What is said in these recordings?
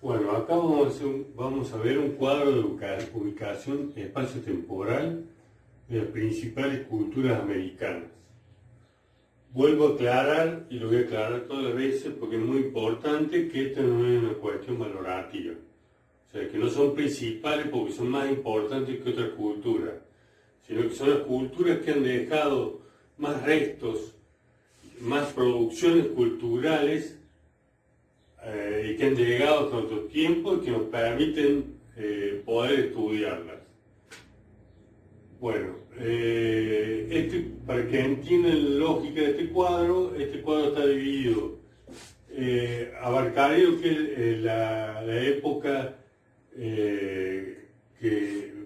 Bueno, acá vamos a ver un cuadro de ubicación espacio-temporal de las principales culturas americanas. Vuelvo a aclarar, y lo voy a aclarar todas las veces porque es muy importante que esto no es una cuestión valorativa. O sea, que no son principales porque son más importantes que otras culturas, sino que son las culturas que han dejado más restos, más producciones culturales y que han llegado hasta nuestro tiempo y que nos permiten poder estudiarlas. Bueno, para que entiendan la lógica de este cuadro está dividido. Abarcaría lo que es la época que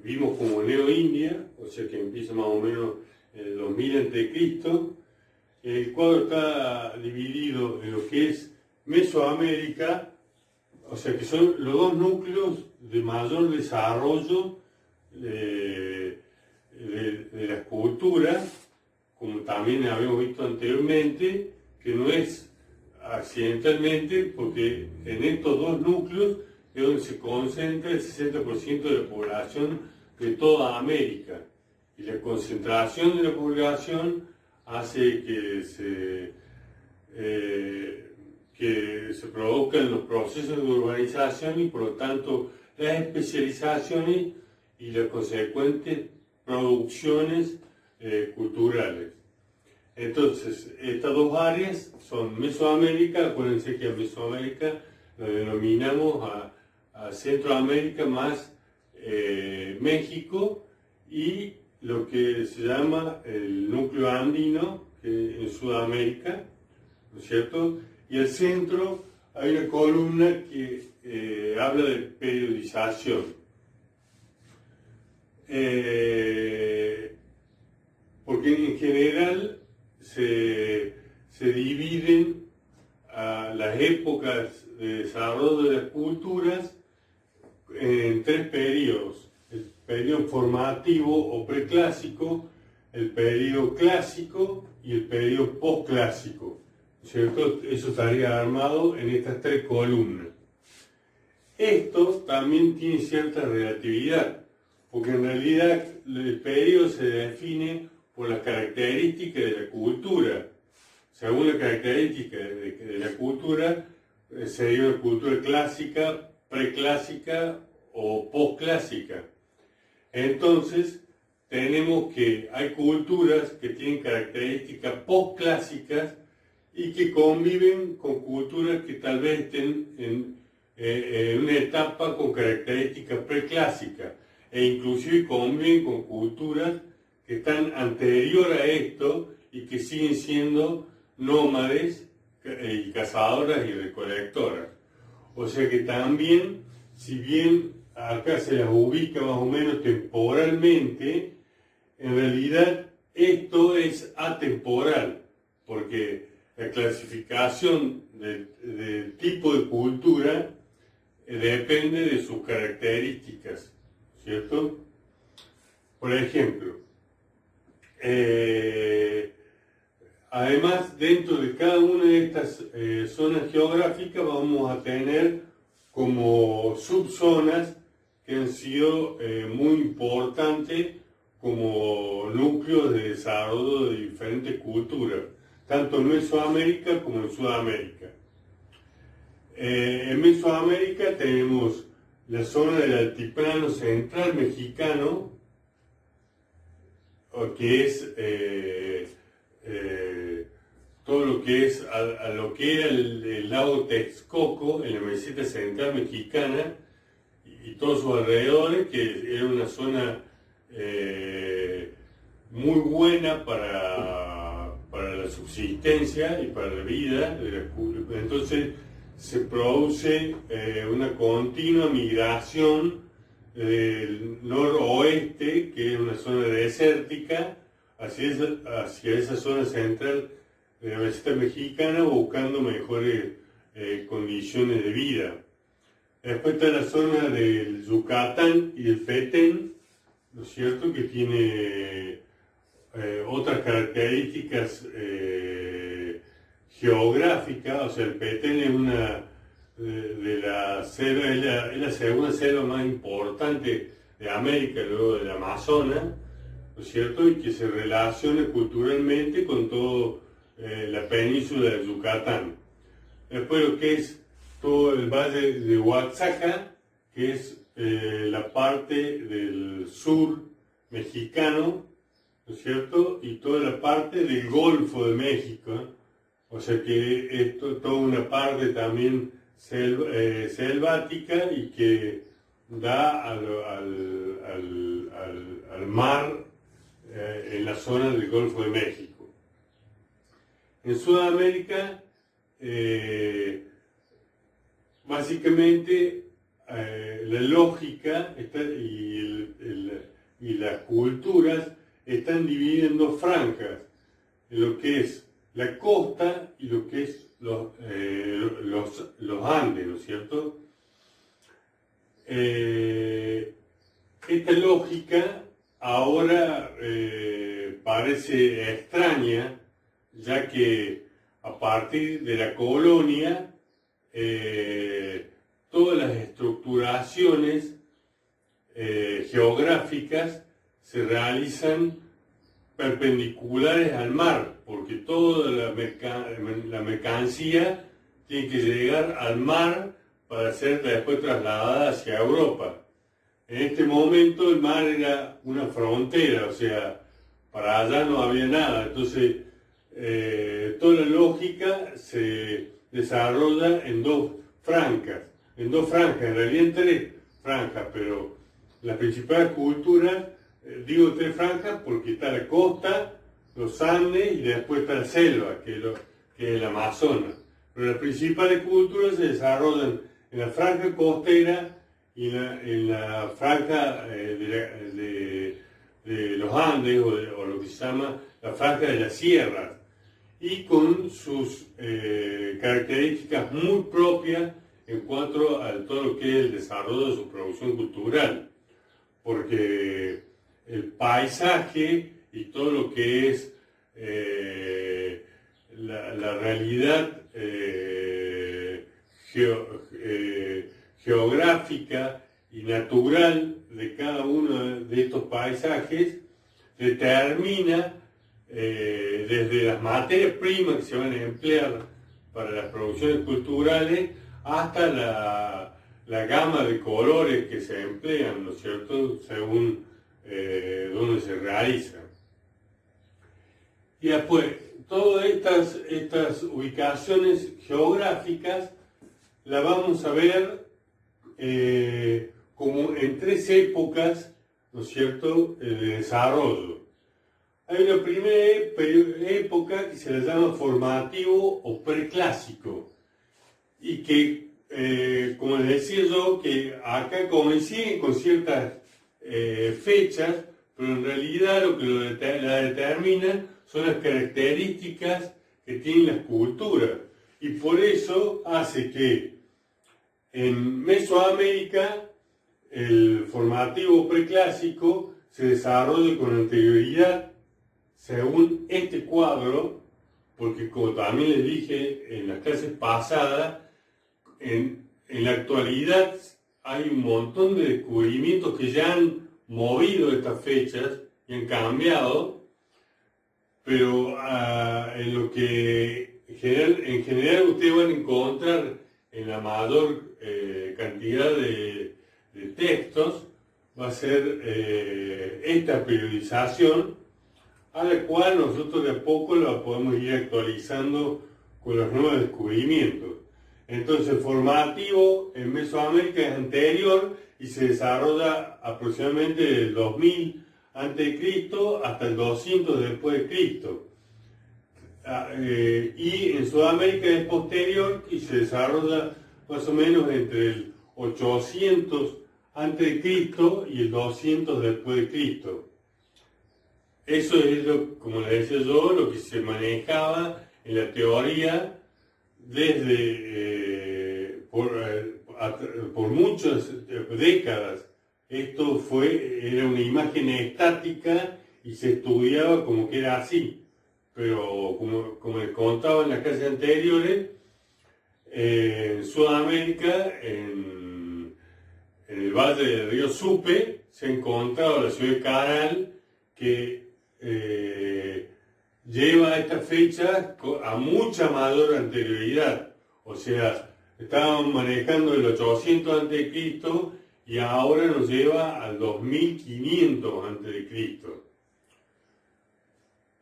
vimos como Neo-India, o sea que empieza más o menos en el 2000 a.C. El cuadro está dividido en lo que es Mesoamérica, o sea que son los dos núcleos de mayor desarrollo de las culturas, como también habíamos visto anteriormente, que no es accidentalmente, porque en estos dos núcleos es donde se concentra el 60% de la población de toda América, y la concentración de la población hace que se produzcan los procesos de urbanización y por lo tanto las especializaciones y las consecuentes producciones culturales. Entonces, estas dos áreas son Mesoamérica. Acuérdense que a Mesoamérica lo denominamos a Centroamérica más México, y lo que se llama el núcleo andino, que en Sudamérica, ¿no es cierto? Y al centro hay una columna que habla de periodización. Porque en general se dividen las épocas de desarrollo de las culturas en tres periodos: el periodo formativo o preclásico, el periodo clásico y el periodo postclásico, ¿cierto? Eso estaría armado en estas tres columnas. Esto también tiene cierta relatividad, porque en realidad el periodo se define por las características de la cultura. Según la característica de la cultura, sería una cultura clásica, preclásica o postclásica. Entonces, tenemos que hay culturas que tienen características postclásicas y que conviven con culturas que tal vez estén en una etapa con características preclásicas, e inclusive conviven con culturas que están anterior a esto y que siguen siendo nómades y cazadoras y recolectoras. O sea que también, si bien acá se las ubica más o menos temporalmente, en realidad esto es atemporal, porque la clasificación del tipo de cultura depende de sus características, ¿cierto? Por ejemplo, además, dentro de cada una de estas zonas geográficas vamos a tener como subzonas que han sido muy importantes como núcleos de desarrollo de diferentes culturas, tanto en Mesoamérica como en Sudamérica. En Mesoamérica tenemos la zona del altiplano central mexicano, que es todo lo que es a lo que era el lago Texcoco en la meseta central mexicana y todos sus alrededores, que era una zona muy buena para la subsistencia y para la vida de la cultura. Entonces se produce una continua migración del noroeste, que es una zona desértica, hacia esa zona central de la meseta mexicana, buscando mejores condiciones de vida. Después está la zona del Yucatán y del Petén, ¿no es cierto?, que tiene otras características geográficas. O sea, el Petén es una de la selva, es la segunda selva más importante de América, luego del Amazonas, ¿no es cierto? Y que se relaciona culturalmente con toda la península de Yucatán. Después lo que es todo el valle de Oaxaca, que es la parte del sur mexicano, ¿no es cierto? Y toda la parte del Golfo de México, o sea que es toda una parte también selvática y que da al mar en la zona del Golfo de México. En Sudamérica, básicamente, la lógica y las culturas están divididas en dos franjas, lo que es la costa y lo que es los Andes, ¿no es cierto? Esta lógica ahora parece extraña, ya que a partir de la colonia, todas las estructuraciones geográficas se realizan perpendiculares al mar, porque toda la mercancía tiene que llegar al mar para ser después trasladada hacia Europa. En este momento el mar era una frontera, o sea, para allá no había nada, entonces toda la lógica se desarrolla en dos franjas, en realidad en tres franjas, pero las principales culturas, digo tres franjas porque está la costa, los Andes y después está la selva, que es el Amazonas. Pero las principales culturas se desarrollan en la franja costera y en la franja de los Andes, o lo que se llama la franja de las sierras, y con sus características muy propias en cuanto a todo lo que es el desarrollo de su producción cultural, porque el paisaje y todo lo que es la realidad geográfica y natural de cada uno de estos paisajes determina desde las materias primas que se van a emplear para las producciones culturales hasta la gama de colores que se emplean, ¿no es cierto?, según donde se realizan. Y después, todas estas ubicaciones geográficas las vamos a ver como en tres épocas, ¿no es cierto?, de desarrollo. Hay una primera época que se le llama formativo o preclásico, y que, como les decía yo, que acá coinciden con ciertas fechas, pero en realidad lo que la determinan son las características que tienen las culturas, y por eso hace que en Mesoamérica el formativo preclásico se desarrolle con anterioridad según este cuadro, porque como también les dije en las clases pasadas, en la actualidad hay un montón de descubrimientos que ya han movido estas fechas y han cambiado, pero en lo que en general ustedes van a encontrar en la mayor cantidad de textos va a ser esta periodización, a la cual nosotros de a poco la podemos ir actualizando con los nuevos descubrimientos. Entonces el formativo en Mesoamérica es anterior y se desarrolla aproximadamente del 2000 a.C. hasta el 200 después de Cristo. Y en Sudamérica es posterior y se desarrolla más o menos entre el 800 a.C. y el 200 después de Cristo. Eso es, como les decía yo, lo que se manejaba en la teoría desde por muchas décadas. Esto era una imagen estática y se estudiaba como que era así. Pero como les contaba en las clases anteriores, En Sudamérica, en el valle del río Supe, se ha encontrado la ciudad de Caral, que lleva esta fecha a mucha mayor anterioridad. O sea, estábamos manejando el 800 a.C. y ahora nos lleva al 2500 a.C.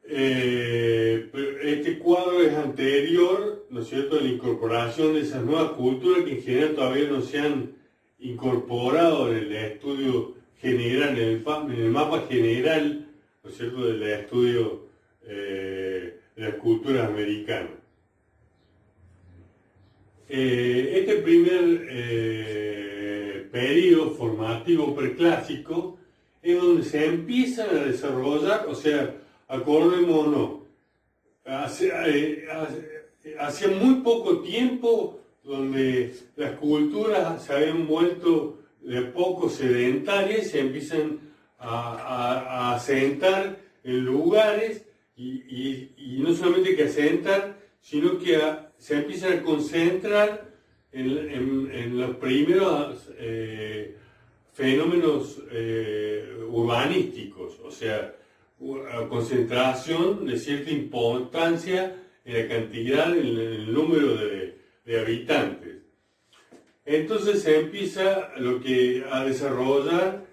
Este cuadro es anterior, ¿no es cierto?, a la incorporación de esas nuevas culturas que en general todavía no se han incorporado en el estudio general, en el mapa general, ¿no es cierto?, del estudio de las culturas americanas. Este primer periodo formativo preclásico es donde se empiezan a desarrollar, o sea, acordémonos, hacía muy poco tiempo donde las culturas se habían vuelto de poco sedentarias, se empiezan a asentar en lugares y no solamente que asentar, sino que se empiezan a concentrar en los primeros fenómenos urbanísticos, o sea, concentración de cierta importancia en la cantidad, en el número de habitantes. Entonces se empieza a desarrollar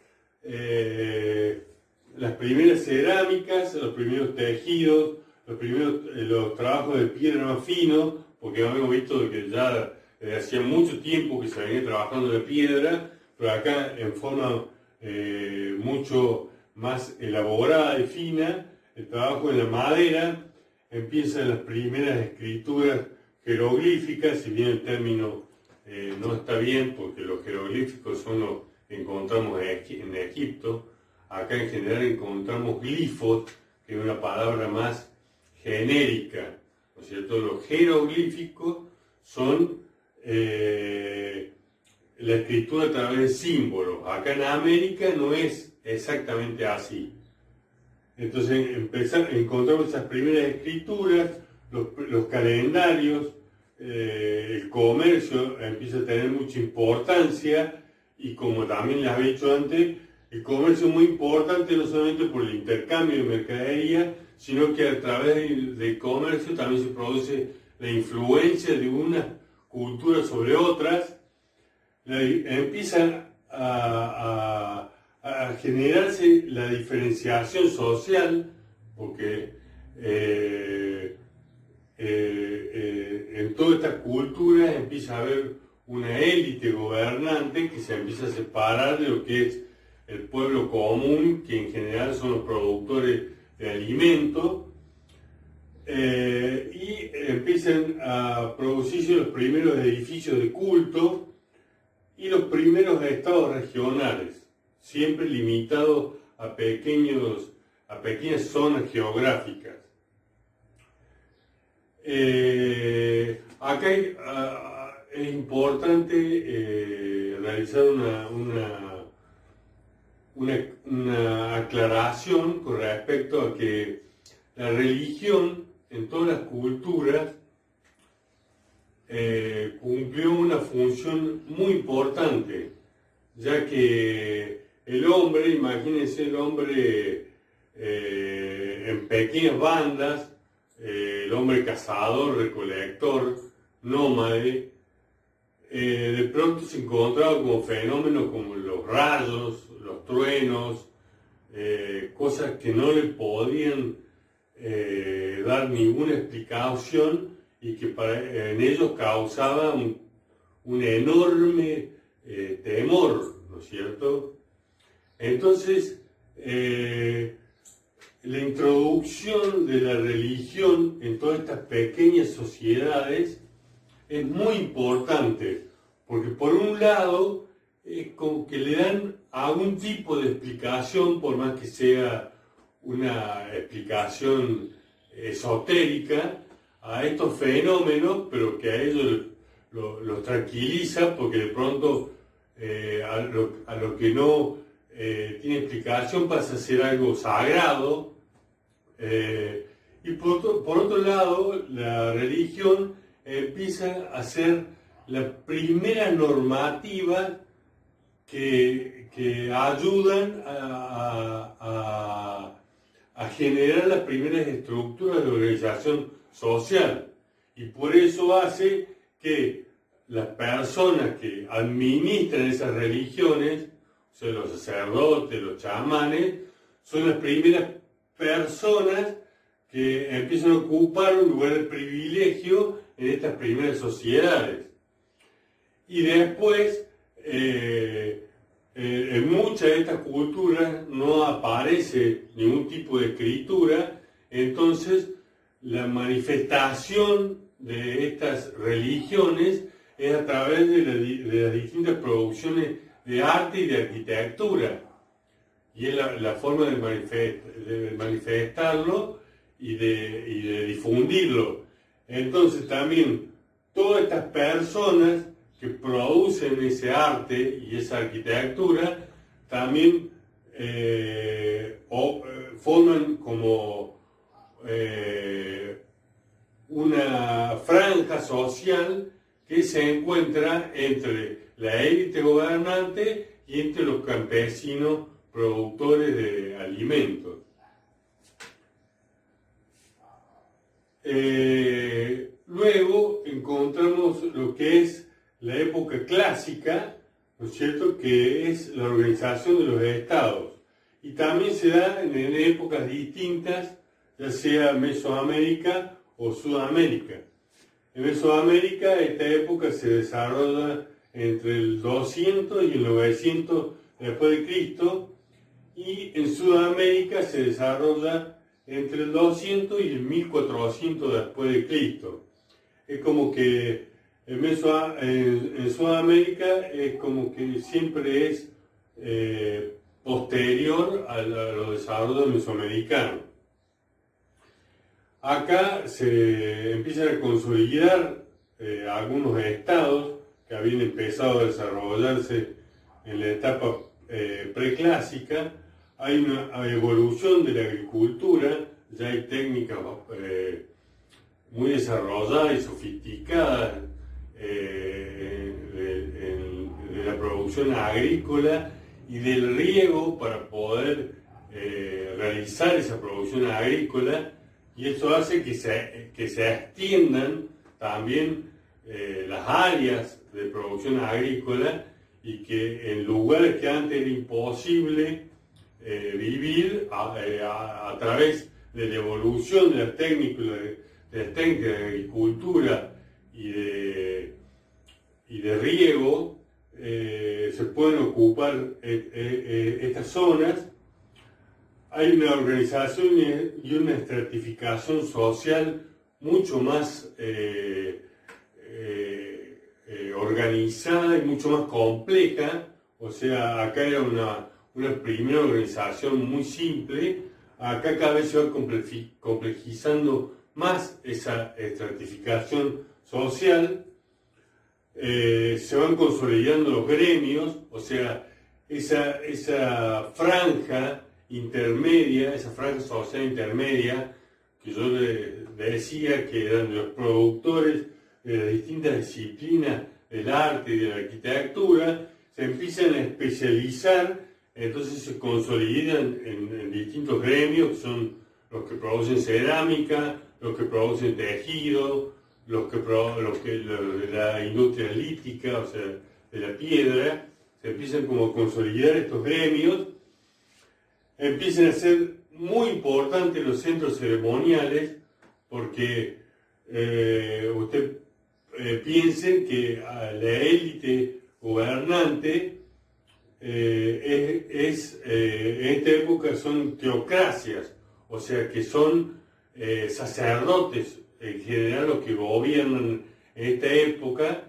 las primeras cerámicas, los primeros tejidos, los trabajos de piedra más finos, porque hemos visto que ya hacía mucho tiempo que se venía trabajando la piedra, pero acá en forma mucho más elaborada y fina, el trabajo de la madera, empiezan las primeras escrituras jeroglíficas, si bien el término no está bien, porque los jeroglíficos son los que encontramos en Egipto. Acá en general encontramos glifos, que es una palabra más genérica, ¿no es cierto? Los jeroglíficos son la escritura a través de símbolos. Acá en América no es exactamente así. Entonces encontramos esas primeras escrituras, los calendarios, el comercio empieza a tener mucha importancia, y como también les había dicho antes, el comercio es muy importante no solamente por el intercambio de mercadería, sino que a través del comercio también se produce la influencia de unas culturas sobre otras. Empieza a generarse la diferenciación social, porque en todas estas culturas empieza a haber una élite gobernante que se empieza a separar de lo que es el pueblo común, que en general son los productores de alimentos, y empiezan a producirse los primeros edificios de culto y los primeros estados regionales, siempre limitados a pequeñas zonas geográficas. Acá es importante realizar una aclaración con respecto a que la religión en todas las culturas cumplió una función muy importante, ya que el hombre, imagínense el hombre en pequeñas bandas, el hombre cazador, recolector, nómade, de pronto se encontraba con fenómenos como los rayos, los truenos, cosas que no le podían dar ninguna explicación y que en ellos causaba un enorme temor, ¿no es cierto? Entonces, la introducción de la religión en todas estas pequeñas sociedades es muy importante, porque por un lado es como que le dan algún tipo de explicación, por más que sea una explicación esotérica, a estos fenómenos, pero que a ellos los tranquiliza, porque de pronto a lo que no tiene explicación pasa a ser algo sagrado. Y por otro lado, la religión empieza a ser la primera normativa que ayudan a generar las primeras estructuras de organización social. Y por eso hace que las personas que administran esas religiones, o sea, los sacerdotes, los chamanes, son las primeras personas que empiezan a ocupar un lugar de privilegio en estas primeras sociedades. Y después, en muchas de estas culturas no aparece ningún tipo de escritura, entonces la manifestación de estas religiones es a través de las distintas producciones de arte y de arquitectura. Y es la forma de manifestarlo y de difundirlo. Entonces también todas estas personas que producen ese arte y esa arquitectura también forman como una franja social que se encuentra entre la élite gobernante y entre los campesinos productores de alimentos. Luego encontramos lo que es la época clásica, ¿no es cierto?, que es la organización de los estados. Y también se da en épocas distintas, ya sea Mesoamérica o Sudamérica. En Mesoamérica esta época se desarrolla entre el 200 y el 900 después de Cristo, y en Sudamérica se desarrolla entre el 200 y el 1400 después de Cristo. Es como que en Sudamérica es como que siempre es posterior a los desarrollos mesoamericanos. Acá se empiezan a consolidar algunos estados que habían empezado a desarrollarse en la etapa preclásica. Hay una evolución de la agricultura, ya hay técnicas muy desarrolladas y sofisticadas de la producción agrícola y del riego para poder realizar esa producción agrícola, y eso hace que se extiendan también las áreas de producción agrícola, y que en lugares que antes era imposible vivir a través de la evolución de las técnicas de agricultura y de riego, se pueden ocupar estas zonas. Hay una organización y una estratificación social mucho más organizada y mucho más compleja. O sea, acá era una primera organización muy simple. Acá cada vez se va complejizando más esa estratificación social. Se van consolidando los gremios, o sea, esa franja intermedia, esa franja social intermedia, que yo le decía que eran los productores de las distintas disciplinas del arte y de la arquitectura, se empiezan a especializar, entonces se consolidan en distintos gremios, que son los que producen cerámica, los que producen tejido, los de la industria lítica, o sea, de la piedra. Se empiezan como a consolidar estos gremios, empiezan a ser muy importantes los centros ceremoniales, porque usted piensen que la élite gobernante en esta época son teocracias, o sea que son sacerdotes en general los que gobiernan en esta época.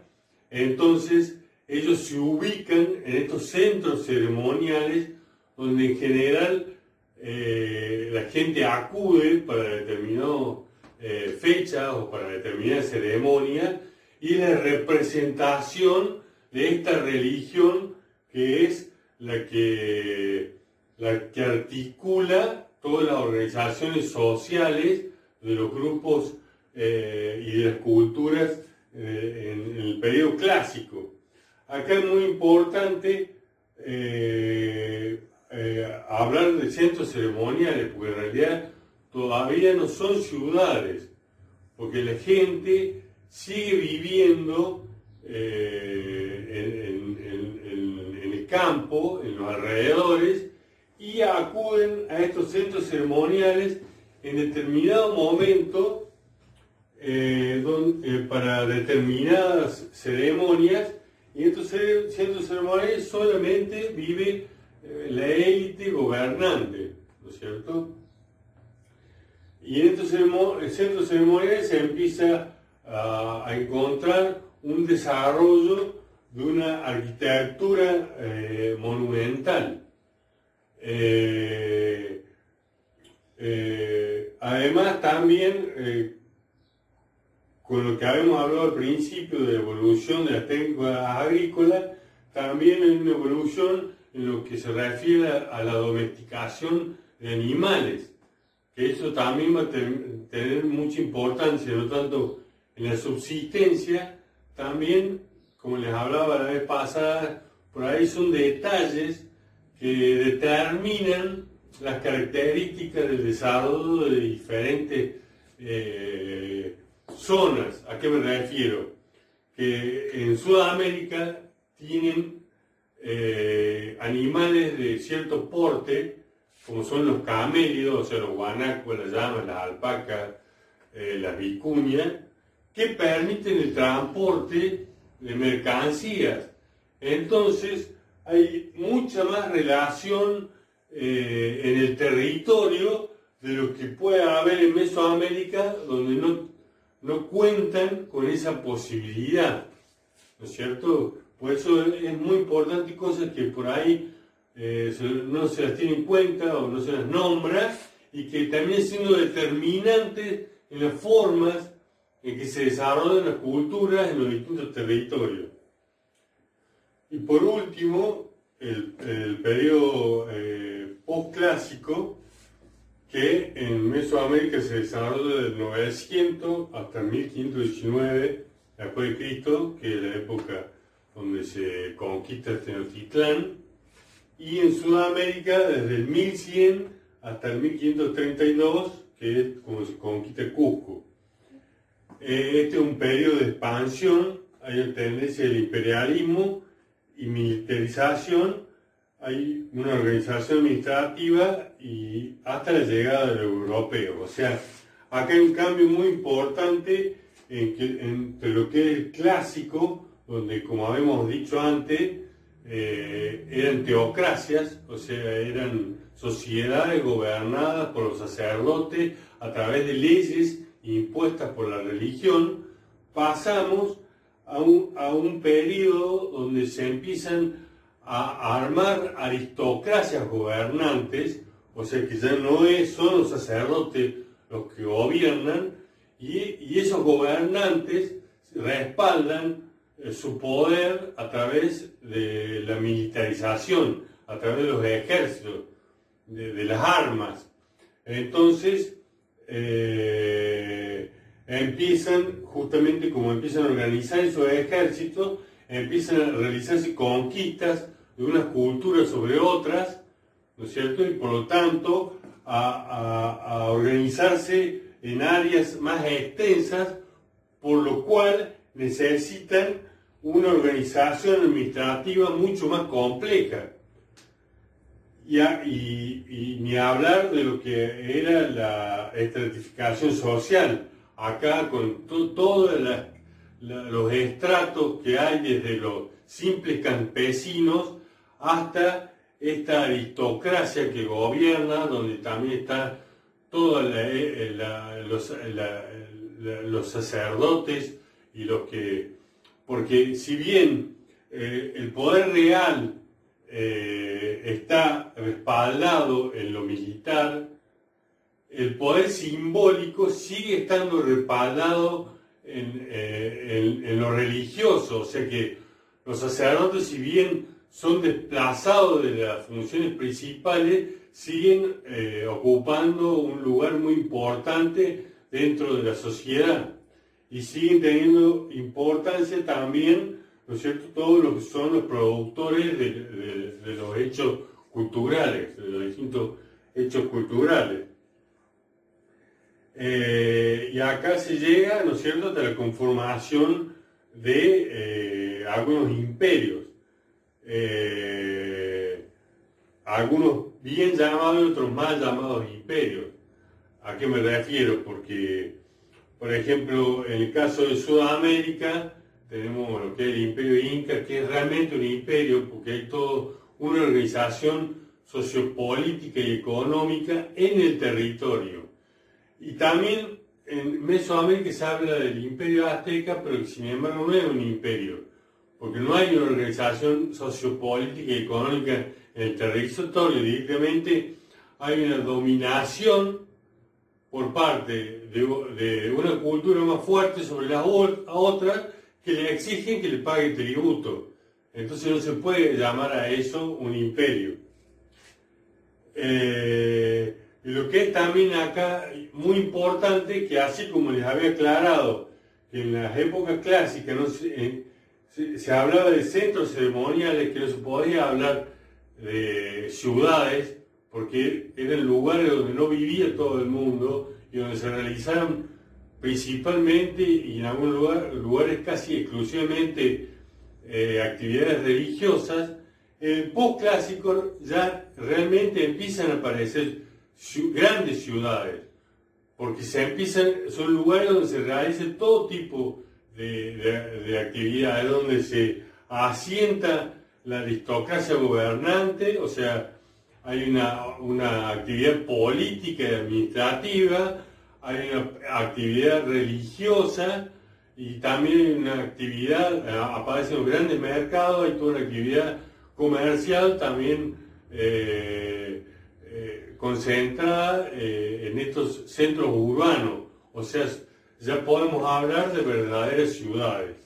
Entonces ellos se ubican en estos centros ceremoniales donde en general la gente acude para determinadas fechas o para determinadas ceremonias, y la representación de esta religión que es la que articula todas las organizaciones sociales de los grupos y de las culturas en el periodo clásico. Acá es muy importante hablar de centros ceremoniales, porque en realidad todavía no son ciudades, porque la gente sigue viviendo en el campo, en los alrededores, y acuden a estos centros ceremoniales en determinado momento para determinadas ceremonias, y en estos centros ceremoniales solamente vive la élite gobernante, ¿no es cierto? Y en estos centros ceremoniales se empieza a encontrar un desarrollo de una arquitectura monumental. Además también, con lo que habíamos hablado al principio de la evolución de las técnicas agrícolas, también hay una evolución en lo que se refiere a la domesticación de animales, que eso también va a tener mucha importancia, no tanto en la subsistencia, también, como les hablaba la vez pasada, por ahí son detalles que determinan las características del desarrollo de diferentes zonas. ¿A qué me refiero? Que en Sudamérica tienen animales de cierto porte, como son los camélidos, o sea, los guanacos, las llamas, las alpacas, las vicuñas, que permiten el transporte de mercancías. Entonces, hay mucha más relación en el territorio de lo que puede haber en Mesoamérica, donde no cuentan con esa posibilidad, ¿no es cierto? Por eso es muy importante cosas que por ahí no se las tiene en cuenta o no se las nombra, y que también siendo determinantes en las formas en que se desarrollan las culturas en los distintos territorios. Y por último, el periodo postclásico, que en Mesoamérica se desarrolla del 900 hasta 1519 después de Cristo, que es la época donde se conquista Tenochtitlán, y en Sudamérica desde el 1100 hasta el 1532, que es como se conquista Cusco. Este es un periodo de expansión, hay una tendencia del imperialismo y militarización, hay una organización administrativa y hasta la llegada de los europeos. O sea, acá hay un cambio muy importante entre lo que es el clásico, donde, como habíamos dicho antes, eran teocracias, o sea, eran sociedades gobernadas por los sacerdotes a través de leyes impuestas por la religión. Pasamos a un periodo donde se empiezan a armar aristocracias gobernantes, o sea que ya no son los sacerdotes los que gobiernan, y esos gobernantes respaldan su poder a través de la militarización, a través de los ejércitos, de las armas. Entonces, empiezan, justamente como empiezan a organizar esos ejércitos, empiezan a realizarse conquistas de unas culturas sobre otras, ¿no es cierto? Y por lo tanto a organizarse en áreas más extensas, por lo cual necesitan una organización administrativa mucho más compleja. Y ni hablar de lo que era la estratificación social. Acá con todos los estratos que hay, desde los simples campesinos hasta esta aristocracia que gobierna, donde también está todos los sacerdotes y los que... Porque si bien el poder real está respaldado en lo militar, el poder simbólico sigue estando respaldado en lo religioso. O sea que los sacerdotes, si bien son desplazados de las funciones principales, siguen ocupando un lugar muy importante dentro de la sociedad y siguen teniendo importancia también, ¿no es cierto?, todos los que son los productores de los hechos culturales, de los distintos hechos culturales. Y acá se llega, ¿no es cierto?, hasta la conformación de algunos imperios, algunos bien llamados y otros mal llamados imperios. ¿A qué me refiero? Porque, por ejemplo, en el caso de Sudamérica, tenemos lo que es el Imperio Inca, que es realmente un imperio, porque hay toda una organización sociopolítica y económica en el territorio. Y también en Mesoamérica se habla del Imperio Azteca, pero que sin embargo no es un imperio, porque no hay una organización sociopolítica y económica en el territorio. Directamente hay una dominación por parte de una cultura más fuerte sobre las otras, que le exigen que le pague tributo. Entonces no se puede llamar a eso un imperio. Y lo que es también acá muy importante, que así como les había aclarado que en las épocas clásicas no se hablaba de centros ceremoniales, que no se podía hablar de ciudades, porque eran lugares donde no vivía todo el mundo y donde se realizaron principalmente y en algunos lugares casi exclusivamente actividades religiosas. En el postclásico ya realmente empiezan a aparecer grandes ciudades, porque son lugares donde se realiza todo tipo de actividades, donde se asienta la aristocracia gobernante, o sea, hay una actividad política y administrativa, hay una actividad religiosa y también hay una actividad, aparecen los grandes mercados, hay toda una actividad comercial también concentrada en estos centros urbanos, o sea, ya podemos hablar de verdaderas ciudades.